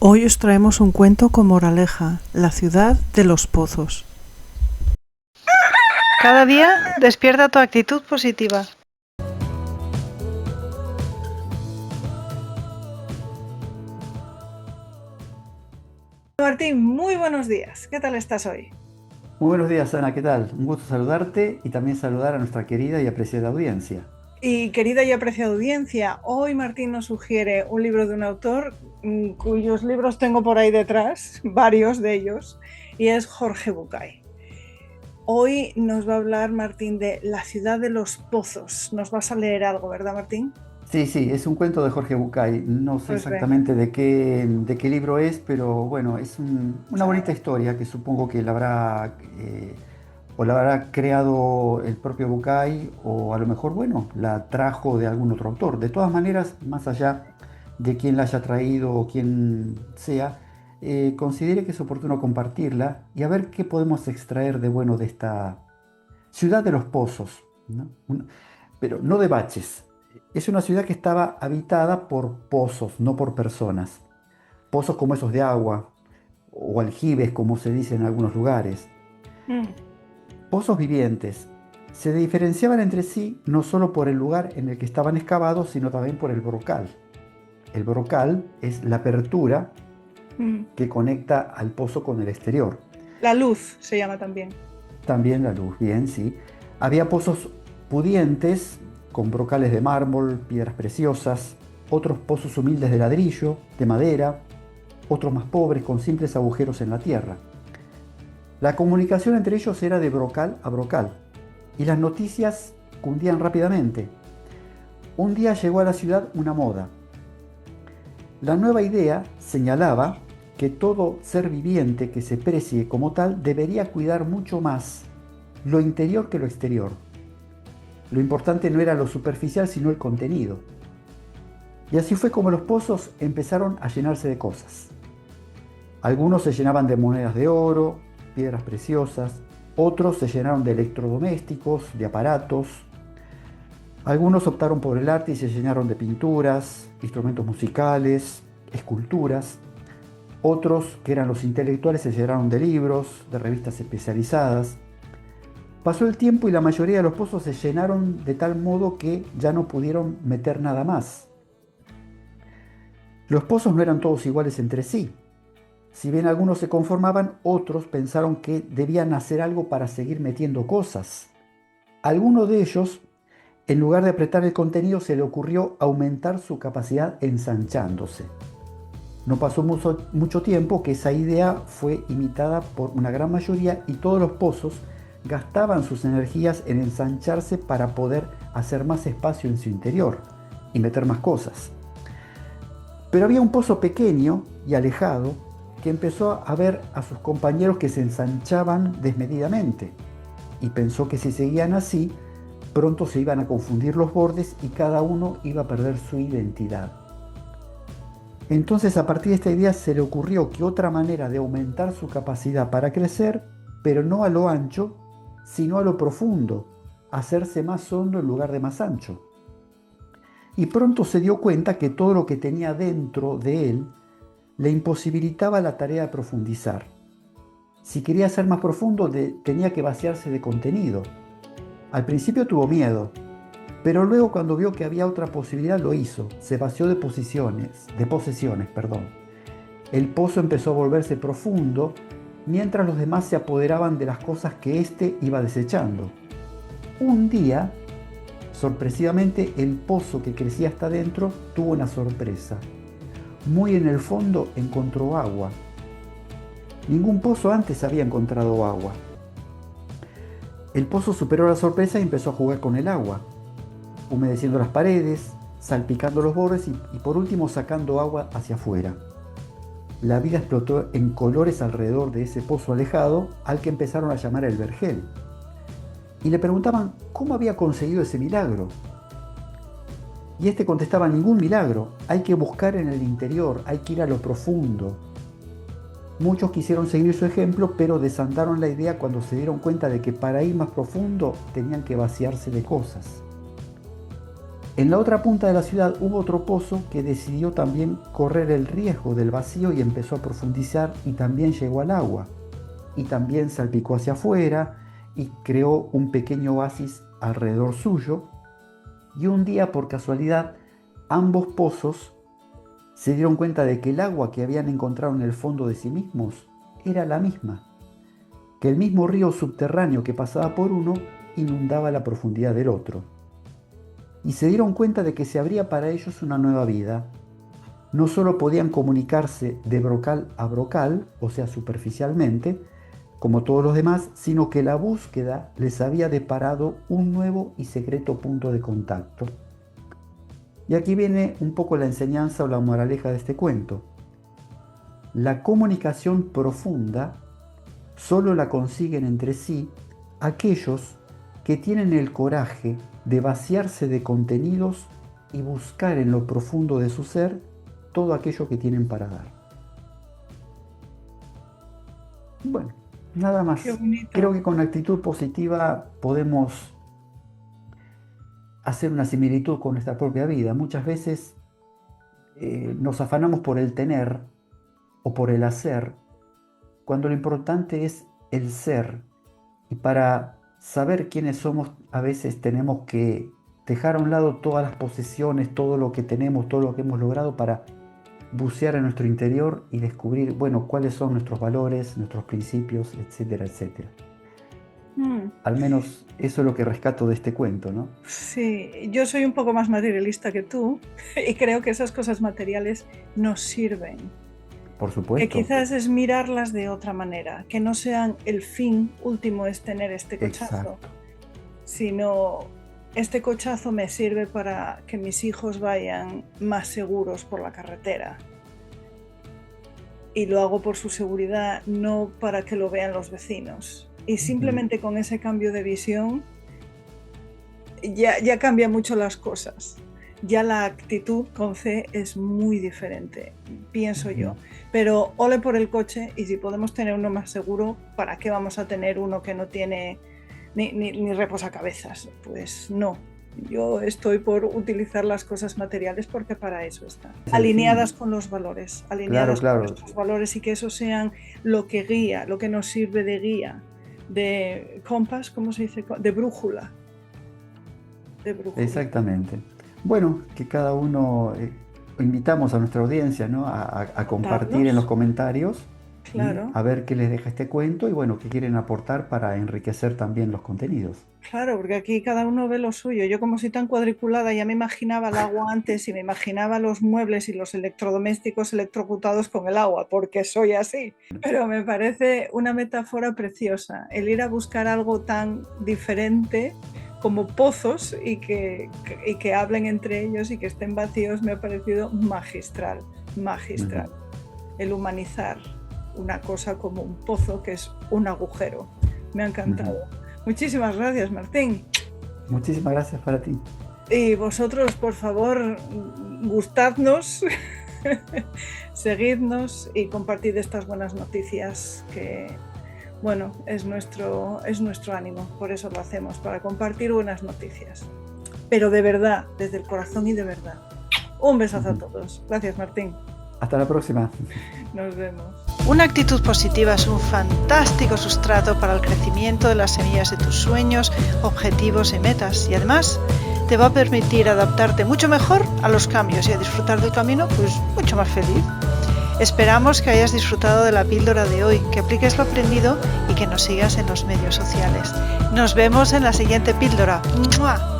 Hoy os traemos un cuento con moraleja, La ciudad de los pozos. Cada día despierta tu actitud positiva. Martín, muy buenos días. ¿Qué tal estás hoy? Muy buenos días, Ana, ¿qué tal? Un gusto saludarte y también saludar a nuestra querida y apreciada audiencia. Y querida y apreciada audiencia, hoy Martín nos sugiere un libro de un autor cuyos libros tengo por ahí detrás, varios de ellos, y es Jorge Bucay. Hoy nos va a hablar Martín de La ciudad de los pozos. Nos vas a leer algo, ¿verdad, Martín? Sí, es un cuento de Jorge Bucay. No sé Pues venga. exactamente de qué libro es, pero bueno, es una bonita historia que supongo que la habrá creado el propio Bucay o a lo mejor, bueno, la trajo de algún otro autor. De todas maneras, más allá de quién la haya traído o quién sea, considere que es oportuno compartirla y a ver qué podemos extraer de bueno de esta ciudad de los pozos, ¿no? Pero no de baches. Es una ciudad que estaba habitada por pozos, no por personas. Pozos como esos de agua o aljibes, como se dice en algunos lugares. Mm. Pozos vivientes. Se diferenciaban entre sí no solo por el lugar en el que estaban excavados, sino también por el brocal. El brocal es la apertura Mm. que conecta al pozo con el exterior. La luz se llama también. También la luz, bien, sí. Había pozos pudientes con brocales de mármol, piedras preciosas, otros pozos humildes de ladrillo, de madera, otros más pobres con simples agujeros en la tierra. La comunicación entre ellos era de brocal a brocal y las noticias cundían rápidamente. Un día llegó a la ciudad una moda. La nueva idea señalaba que todo ser viviente que se precie como tal debería cuidar mucho más lo interior que lo exterior. Lo importante no era lo superficial, sino el contenido. Y así fue como los pozos empezaron a llenarse de cosas. Algunos se llenaban de monedas de oro, piedras preciosas, otros se llenaron de electrodomésticos, de aparatos. Algunos optaron por el arte y se llenaron de pinturas, instrumentos musicales, esculturas. Otros, que eran los intelectuales, se llenaron de libros, de revistas especializadas. Pasó el tiempo y la mayoría de los pozos se llenaron de tal modo que ya no pudieron meter nada más. Los pozos no eran todos iguales entre sí. Si bien algunos se conformaban, otros pensaron que debían hacer algo para seguir metiendo cosas. A alguno de ellos, en lugar de apretar el contenido, se le ocurrió aumentar su capacidad ensanchándose. No pasó mucho tiempo que esa idea fue imitada por una gran mayoría y todos los pozos gastaban sus energías en ensancharse para poder hacer más espacio en su interior y meter más cosas. Pero había un pozo pequeño y alejado que empezó a ver a sus compañeros que se ensanchaban desmedidamente y pensó que si seguían así, pronto se iban a confundir los bordes y cada uno iba a perder su identidad. Entonces, a partir de esta idea se le ocurrió que otra manera de aumentar su capacidad para crecer, pero no a lo ancho, sino a lo profundo, hacerse más hondo en lugar de más ancho. Y pronto se dio cuenta que todo lo que tenía dentro de él le imposibilitaba la tarea de profundizar. Si quería ser más profundo, tenía que vaciarse de contenido. Al principio tuvo miedo, pero luego cuando vio que había otra posibilidad lo hizo, se vació de posesiones. El pozo empezó a volverse profundo, mientras los demás se apoderaban de las cosas que éste iba desechando. Un día, sorpresivamente, el pozo que crecía hasta adentro tuvo una sorpresa. Muy en el fondo encontró agua. Ningún pozo antes había encontrado agua. El pozo superó la sorpresa y empezó a jugar con el agua, humedeciendo las paredes, salpicando los bordes y por último sacando agua hacia afuera. La vida explotó en colores alrededor de ese pozo alejado al que empezaron a llamar el vergel. Y le preguntaban cómo había conseguido ese milagro. Y este contestaba: ningún milagro, hay que buscar en el interior, hay que ir a lo profundo. Muchos quisieron seguir su ejemplo, pero desandaron la idea cuando se dieron cuenta de que para ir más profundo tenían que vaciarse de cosas. En la otra punta de la ciudad hubo otro pozo que decidió también correr el riesgo del vacío y empezó a profundizar y también llegó al agua. Y también salpicó hacia afuera y creó un pequeño oasis alrededor suyo. Y un día, por casualidad, ambos pozos se dieron cuenta de que el agua que habían encontrado en el fondo de sí mismos era la misma, que el mismo río subterráneo que pasaba por uno inundaba la profundidad del otro. Y se dieron cuenta de que se abría para ellos una nueva vida. No solo podían comunicarse de brocal a brocal, o sea, superficialmente, como todos los demás, sino que la búsqueda les había deparado un nuevo y secreto punto de contacto. Y aquí viene un poco la enseñanza o la moraleja de este cuento. La comunicación profunda solo la consiguen entre sí aquellos que tienen el coraje de vaciarse de contenidos y buscar en lo profundo de su ser todo aquello que tienen para dar. Bueno, nada más. Creo que con actitud positiva podemos hacer una similitud con nuestra propia vida. Muchas veces nos afanamos por el tener o por el hacer, cuando lo importante es el ser. Y para saber quiénes somos, a veces tenemos que dejar a un lado todas las posesiones, todo lo que tenemos, todo lo que hemos logrado, para bucear en nuestro interior y descubrir, bueno, cuáles son nuestros valores, nuestros principios, etcétera, etcétera. Al menos eso es lo que rescato de este cuento, ¿no? Sí, yo soy un poco más materialista que tú y creo que esas cosas materiales nos sirven. Por supuesto. Que quizás es mirarlas de otra manera, que no sean el fin último es tener este cochazo, Exacto. sino este cochazo me sirve para que mis hijos vayan más seguros por la carretera. Y lo hago por su seguridad, no para que lo vean los vecinos. Y simplemente con ese cambio de visión ya cambia mucho las cosas. Ya la actitud con C es muy diferente, pienso yo. Pero ole por el coche, y si podemos tener uno más seguro, ¿para qué vamos a tener uno que no tiene ni reposacabezas? Pues no. Yo estoy por utilizar las cosas materiales porque para eso están. Alineadas con los valores, alineadas con nuestros valores, y que eso sean lo que guía, lo que nos sirve de guía, de compás, ¿cómo se dice? De brújula. Exactamente. Bueno, que cada uno, invitamos a nuestra audiencia, ¿no?, a compartir en los comentarios, claro, a ver qué les deja este cuento y bueno, qué quieren aportar para enriquecer también los contenidos. Claro, porque aquí cada uno ve lo suyo. Yo, como soy tan cuadriculada, ya me imaginaba el agua antes y me imaginaba los muebles y los electrodomésticos electrocutados con el agua, porque soy así. Pero me parece una metáfora preciosa, el ir a buscar algo tan diferente como pozos y que hablen entre ellos y que estén vacíos. Me ha parecido magistral, magistral. El humanizar una cosa como un pozo, que es un agujero. Me ha encantado. Muchísimas gracias, Martín. Muchísimas gracias para ti. Y vosotros, por favor, gustadnos, seguidnos y compartid estas buenas noticias que, bueno, es nuestro ánimo. Por eso lo hacemos, para compartir buenas noticias. Pero de verdad, desde el corazón y de verdad. Un besazo a todos. Gracias, Martín. Hasta la próxima. Nos vemos. Una actitud positiva es un fantástico sustrato para el crecimiento de las semillas de tus sueños, objetivos y metas, y además te va a permitir adaptarte mucho mejor a los cambios y a disfrutar del camino pues mucho más feliz. Esperamos que hayas disfrutado de la píldora de hoy, que apliques lo aprendido y que nos sigas en los medios sociales. Nos vemos en la siguiente píldora. ¡Mua!